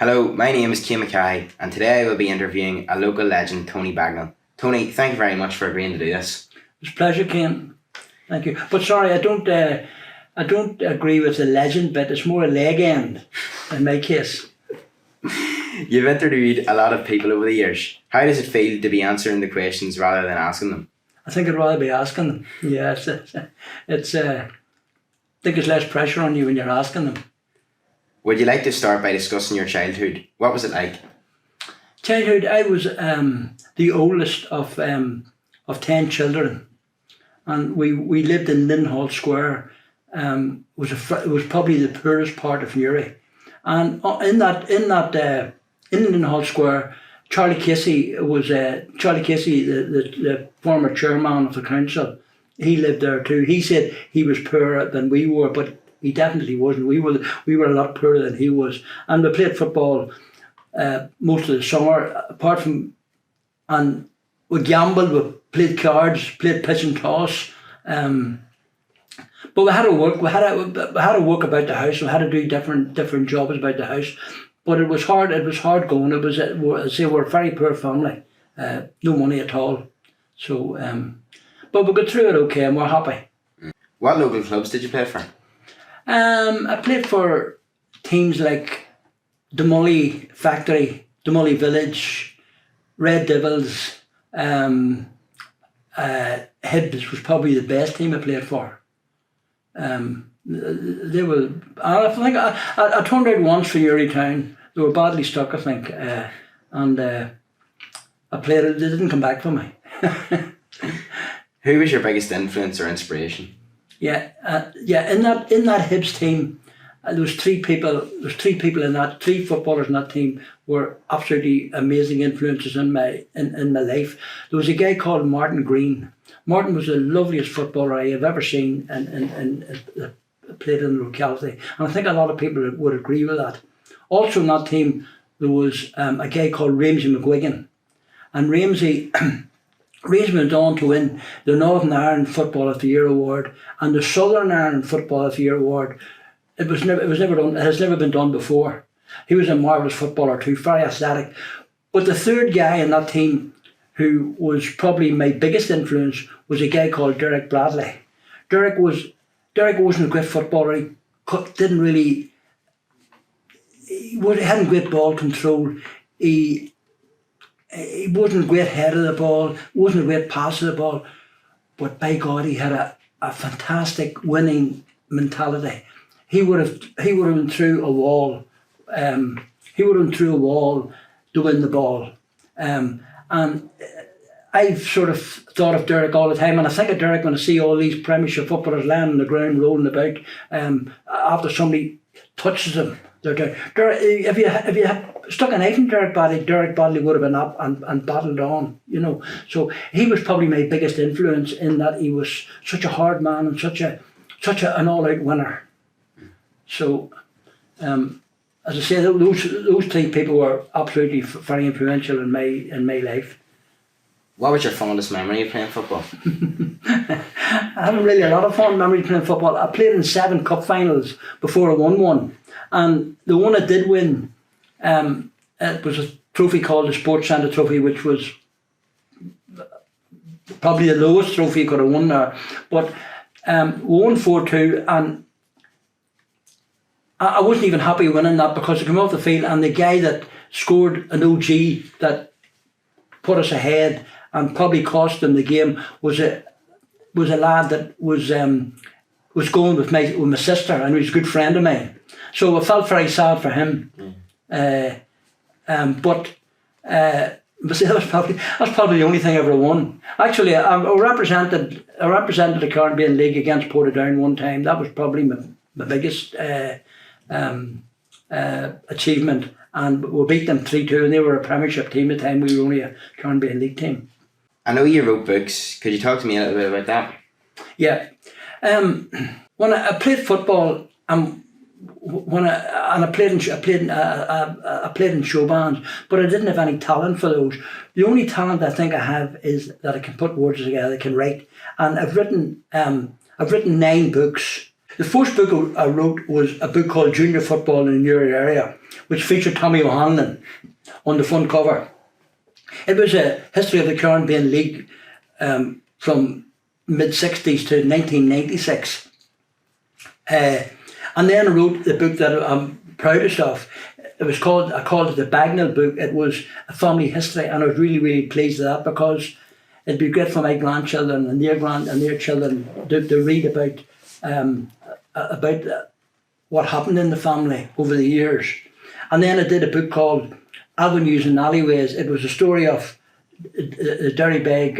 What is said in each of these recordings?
Hello, my name is Kian Mc Caughey, and today I will be interviewing a local legend, Tony Bagnall. Tony, thank you very much for agreeing to do this. It's a pleasure, Kian. Thank you. But sorry, I don't agree with the legend bit. It's more a leg end in my case. You've interviewed a lot of people over the years. How does it feel to be answering the questions rather than asking them? I think I'd rather be asking them. Yeah, I think there's less pressure on you when you're asking them. Would you like to start by discussing your childhood? What was it like? Childhood, I was the oldest of 10 children, and we lived in Linhall Square. It was probably the poorest part of Newry, and in Linhall Square, Charlie Casey, the former chairman of the council. He lived there too. He said he was poorer than we were, but he definitely wasn't. We were a lot poorer than he was, and we played football most of the summer. And we gambled, we played cards, played pitch and toss. But we had to work. We had to work about the house. We had to do different jobs about the house. But it was hard. It was hard going. We're a very poor family. No money at all. So, but we got through it okay, and we're happy. What local clubs did you play for? I played for teams like the Mully Factory, the Mully Village, Red Devils. Hibs was probably the best team I played for. They were. I think I turned out once for Newry Town. They were badly stuck, I think, and I played it. They didn't come back for me. Who was your biggest influence or inspiration? Yeah. In that Hibs team, there was three people. There's three people in that. Three footballers in that team were absolutely amazing influences in my life. There was a guy called Martin Green. Martin was the loveliest footballer I have ever seen and played in the locality. And I think a lot of people would agree with that. Also in that team, there was a guy called Ramsey McGuigan. And Ramsey went on to win the Northern Ireland Football of the Year award and the Southern Ireland Football of the Year award. It has never been done before. He was a marvellous footballer too, very athletic. But the third guy in that team who was probably my biggest influence was a guy called Derek Bradley. Derek wasn't a great footballer. He hadn't great ball control. He wasn't a great head of the ball, wasn't a great pass of the ball, but by God, he had a fantastic winning mentality. He would have been through a wall. He would have been through a wall to win the ball. And I've sort of thought of Derek all the time, and I think of Derek when I see all these Premiership footballers lying on the ground, rolling about. After somebody touches them, they're down. If you stuck a knife in Derek Bradley would have been up and battled on, So he was probably my biggest influence in that he was such a hard man and such an all-out winner. So, as I say, those three people were absolutely very influential in my life. What was your fondest memory of playing football? I haven't really a lot of fond memories playing football. I played in 7 cup finals before I won one. And the one I did win, it was a trophy called the Sports Centre Trophy, which was probably the lowest trophy you could have won there. But we won 4-2, and I wasn't even happy winning that because I came off the field and the guy that scored an OG that put us ahead and probably cost them the game was a lad that was going with my sister, and he was a good friend of mine. So I felt very sad for him. But that's probably the only thing I ever won. Actually, I represented the Caribbean League against Portadown one time. That was probably my biggest achievement, and we beat them 3-2, and they were a Premiership team at the time. We were only a Caribbean League team. I know you wrote books. Could you talk to me a little bit about that? Yeah. When I played football, I played in show bands, but I didn't have any talent for those. The only talent I think I have is that I can put words together, I can write, and I've written 9 books. The first book I wrote was a book called Junior Football in Your Area, which featured Tommy O'Hanlon on the front cover. It was a history of the Caribbean League from mid-60s to 1996. And then I wrote the book that I'm proudest of. I called it the Bagnall book. It was a family history, and I was really, really pleased with that, because it'd be great for my grandchildren and their children to read about what happened in the family over the years. And then I did a book called Avenues and Alleyways. It was a story of the Derrybeg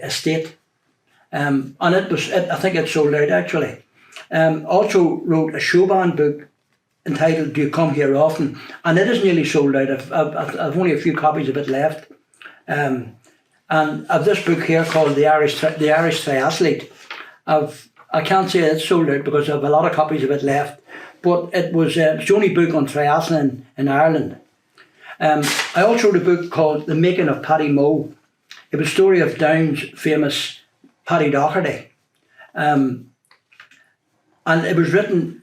estate, and I think it sold out actually. Also wrote a showband book entitled Do You Come Here Often, and it is nearly sold out. I've only a few copies of it left. And I've this book here called The Irish Triathlete. I can't say it's sold out because I have a lot of copies of it left, but it's the only book on triathlon in Ireland. I also wrote a book called The Making of Paddy Moe. It was a story of Down's famous Paddy Doherty. And it was written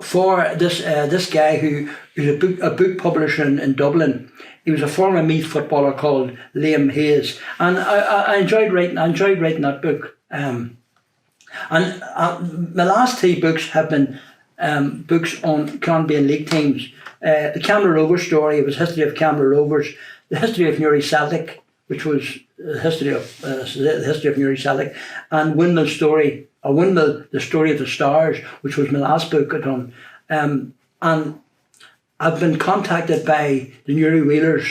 for this guy who's a book publisher in Dublin. He was a former Meath footballer called Liam Hayes, and I enjoyed writing that book. And my last 3 books have been books on Caribbean League teams. The Camera Rovers story, it was history of Camera Rovers. The history of Newry Celtic, which was the history of Newry Celtic, and Windmill story, the story of the stars, which was my last book I'd done. And I've been contacted by the Newry Whalers,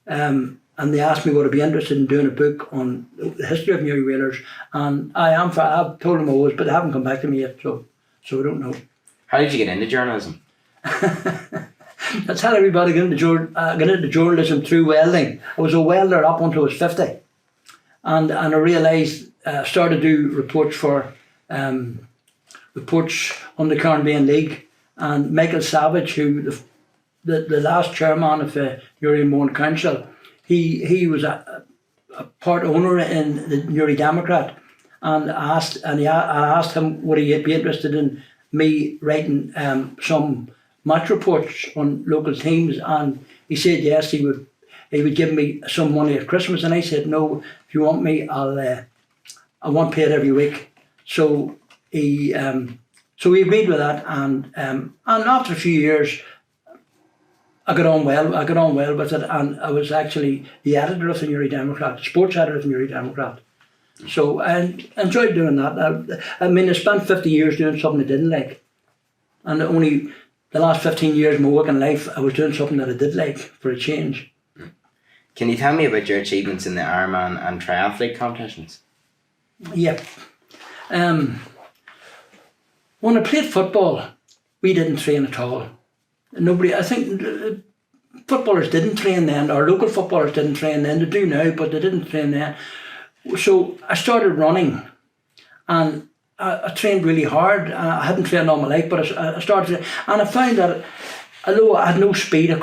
and they asked me would I be interested in doing a book on the history of Newry Whalers, and I've told them I was, but they haven't come back to me yet, so I don't know. How did you get into journalism? That's how everybody got into journalism, through welding. I was a welder up until I was 50, and I realised started to do reports on the Caribbean League, and Michael Savage, who the last chairman of the Newry Mourne Council, he was a part owner in the Newry Democrat, and I asked him would he be interested in me writing some match reports on local teams, and he said yes, he would give me some money at Christmas, and I said no, if you want me, I want paid every week. So he agreed with that, and after a few years I got on well with it, and I was actually the editor of the Newry Democrat, the sports editor of the Newry Democrat. So I enjoyed doing that. I spent 50 years doing something I didn't like, and only the last 15 years of my working life I was doing something that I did like, for a change. Can you tell me about your achievements in the Ironman and triathlete competitions? Yeah. When I played football, we didn't train at all. I think footballers didn't train then, or local footballers didn't train then. They do now, but they didn't train then. So I started running, and I trained really hard. I hadn't trained all my life, but I started, and I found that although I had no speed, I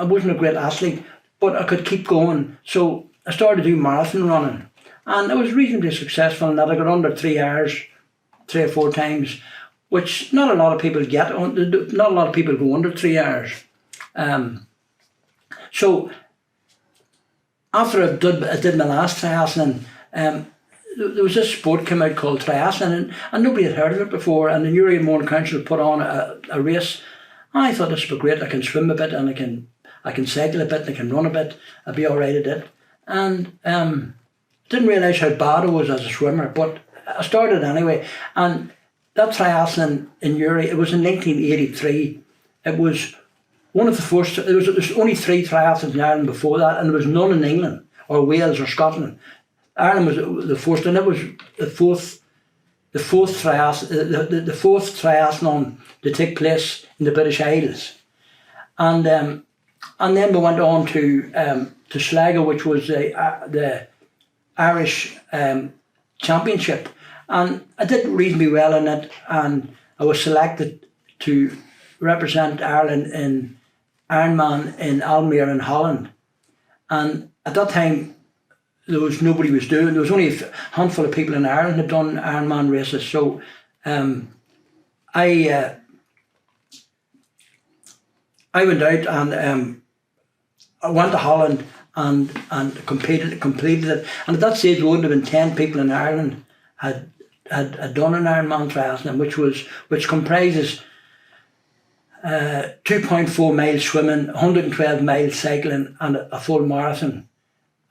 wasn't a great athlete, but I could keep going. So I started to do marathon running, and I was reasonably successful in that. I got under 3 hours 3 or 4 times, which not a lot of people get. Not a lot of people go under 3 hours. So after I did my last triathlon, there was this sport came out called triathlon, and nobody had heard of it before, and the Newry Mourne Council put on a race. I thought this would be great. I can swim a bit, and I can cycle a bit, and I can run a bit. I'd be all right at it. And didn't realise how bad I was as a swimmer, but I started anyway. And that triathlon in Newry, it was in 1983. It was one of the first. There was only 3 triathlons in Ireland before that, and there was none in England or Wales or Scotland. Ireland was the first, and it was the fourth triathlon to take place in the British Isles. And then we went on to Sligo, which was the Irish championship, and I did reasonably well in it, and I was selected to represent Ireland in Ironman in Almere in Holland. And at that time, nobody was doing. There was only a handful of people in Ireland had done Ironman races. So I went out and I went to Holland and completed it. And at that stage, there wouldn't have been 10 people in Ireland had done an Ironman triathlon, which comprises 2.4 miles swimming, 112 miles cycling, and a full marathon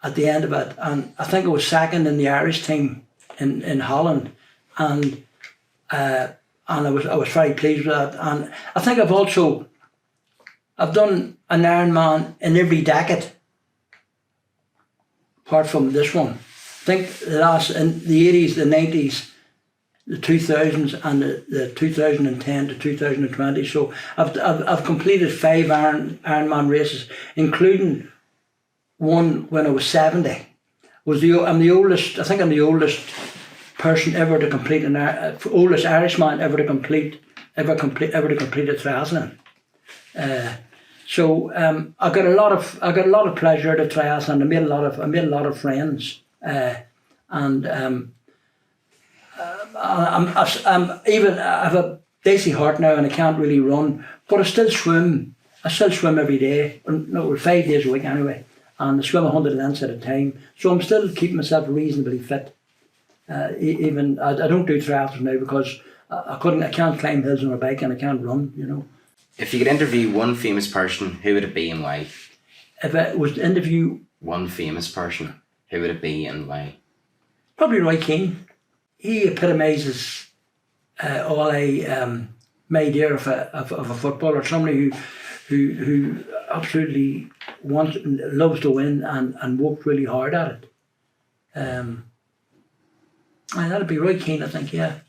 at the end of it. And I think I was second in the Irish team in Holland, and I was very pleased with that. And I think I've done an Ironman in every decade, apart from this one. I think in the 80s, the 90s, the 2000s, and the 2010 to 2020. So I've completed 5 Ironman races, including one when I was 70. I'm the oldest. I think I'm the oldest person ever to complete oldest Irishman ever to complete a triathlon. So I got a lot of pleasure at a triathlon. I made a lot of friends, and I have a dicey heart now, and I can't really run, but I still swim. I still swim every day. No, 5 days a week anyway, and I swim 100 lengths at a time. So I'm still keeping myself reasonably fit. Even I don't do triathlons now because I can't climb hills on a bike and I can't run. If you could interview one famous person, who would it be and why? If I was to interview one famous person, who would it be and why? Probably Roy Keane. He epitomises all my idea of a footballer, somebody who absolutely loves to win and worked really hard at it. And that'd be Roy Keane, I think. Yeah.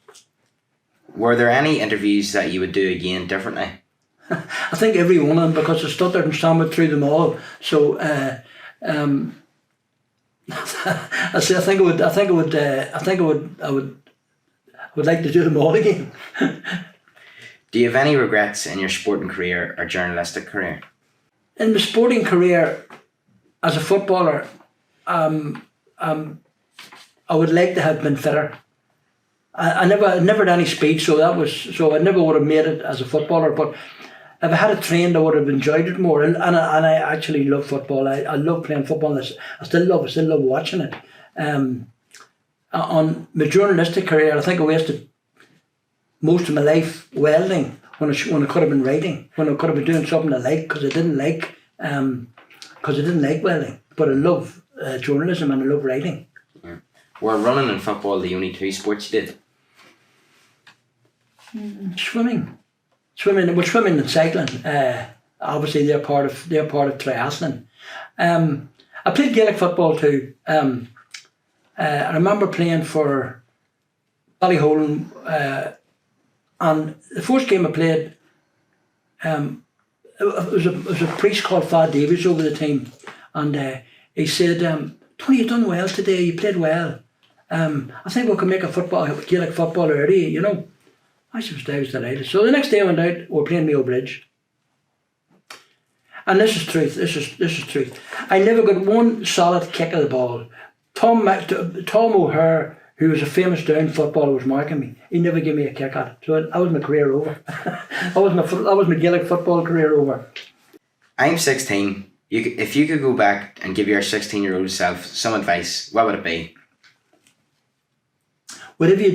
Were there any interviews that you would do again differently? I think every one of them, because I stuttered and stammered through them all. So I would like to do them all again. Do you have any regrets in your sporting career or journalistic career? In my sporting career, as a footballer, I would like to have been fitter. I never had any speed, so I never would have made it as a footballer. But if I had it trained, I would have enjoyed it more. And I actually love football. I love playing football. I still love watching it. On my journalistic career, I think I wasted most of my life welding when I could have been writing, when I could have been doing something I liked, because I didn't like welding. But I love journalism and I love writing. Yeah. Were running and football the only 2 sports you did? Swimming and cycling. Obviously, they're part of triathlon. I played Gaelic football too. I remember playing for Ballyholland, and the first game I played, it was a priest called Fad Davies over the team, and he said, "Tony, you done well today. You played well. I think we can make a Gaelic footballer out of you, I was delighted. So the next day I went out, we were playing Mayo Bridge. And this is truth, this is truth. I never got one solid kick of the ball. Tom O'Hare, who was a famous down footballer, was marking me. He never gave me a kick at it. So that was my career over. that was my Gaelic football career over. I'm 16. If you could go back and give your 16-year-old self some advice, what would it be? Whatever you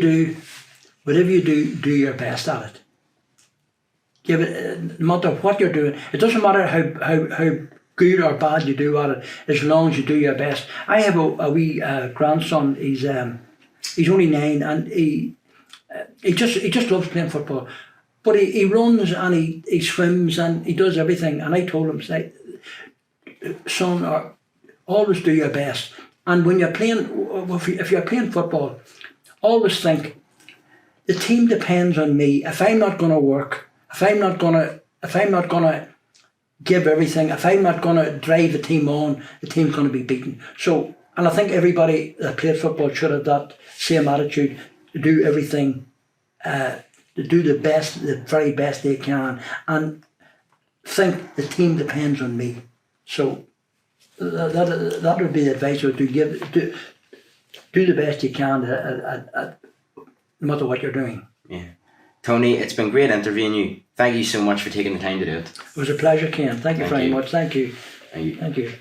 do your best at it. Give it, no matter what you're doing. It doesn't matter how good or bad you do at it, as long as you do your best. I have a wee grandson. He's only 9, and he just loves playing football. But he runs and he swims and he does everything. And I told him, say, son, always do your best. And when you're playing, if you're playing football, always think, the team depends on me. If I'm not going to work, if I'm not going to give everything, if I'm not going to drive the team on, the team's going to be beaten. So, and I think everybody that played football should have that same attitude, to do everything, to do the very best they can, and think the team depends on me. So that would be the advice I would do. Do the best you can at no matter what you're doing. Yeah. Tony, it's been great interviewing you. Thank you so much for taking the time to do it. It was a pleasure, Kian. Thank you Thank very you. much. Thank you. Thank you. Thank you.